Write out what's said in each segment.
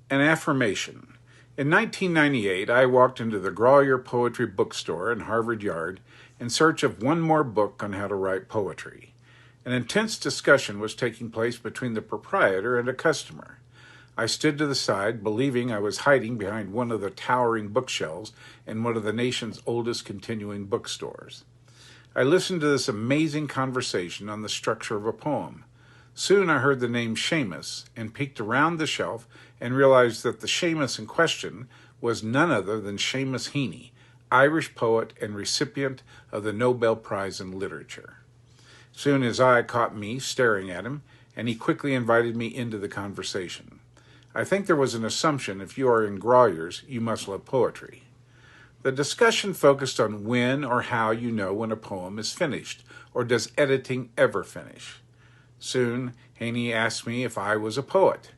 An affirmation. In 1998, I walked into the Grolier Poetry Bookstore in Harvard Yard in search of one more book on how to write poetry. An intense discussion was taking place between the proprietor and a customer. I stood to the side, believing I was hiding behind one of the towering bookshelves in one of the nation's oldest continuing bookstores. I listened to this amazing conversation on the structure of a poem. Soon I heard the name Seamus and peeked around the shelf and realized that the Seamus in question was none other than Seamus Heaney, Irish poet and recipient of the Nobel Prize in Literature. Soon his eye caught me staring at him, and he quickly invited me into the conversation. I think there was an assumption if you are in Grolier's, you must love poetry. The discussion focused on when or how you know when a poem is finished, or does editing ever finish? Soon, Heaney asked me if I was a poet.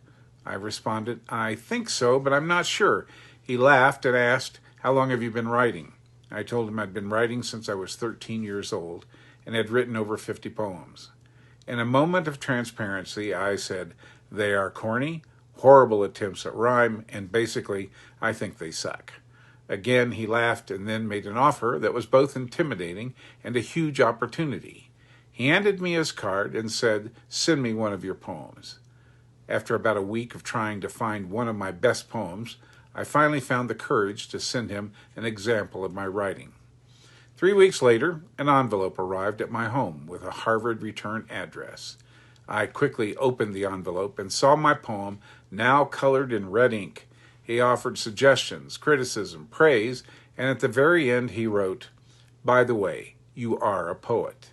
I responded, I think so, but I'm not sure. He laughed and asked, how long have you been writing? I told him I'd been writing since I was 13 years old and had written over 50 poems. In a moment of transparency, I said, they are corny, horrible attempts at rhyme, and basically, I think they suck. Again, he laughed and then made an offer that was both intimidating and a huge opportunity. He handed me his card and said, send me one of your poems. After about a week of trying to find one of my best poems, I finally found the courage to send him an example of my writing. 3 weeks later, an envelope arrived at my home with a Harvard return address. I quickly opened the envelope and saw my poem, now colored in red ink. He offered suggestions, criticism, praise, and at the very end he wrote, by the way, you are a poet.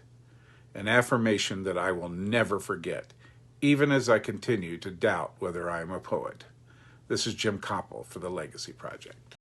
An affirmation that I will never forget, even as I continue to doubt whether I am a poet. This is Jim Copple for the Legacy Project.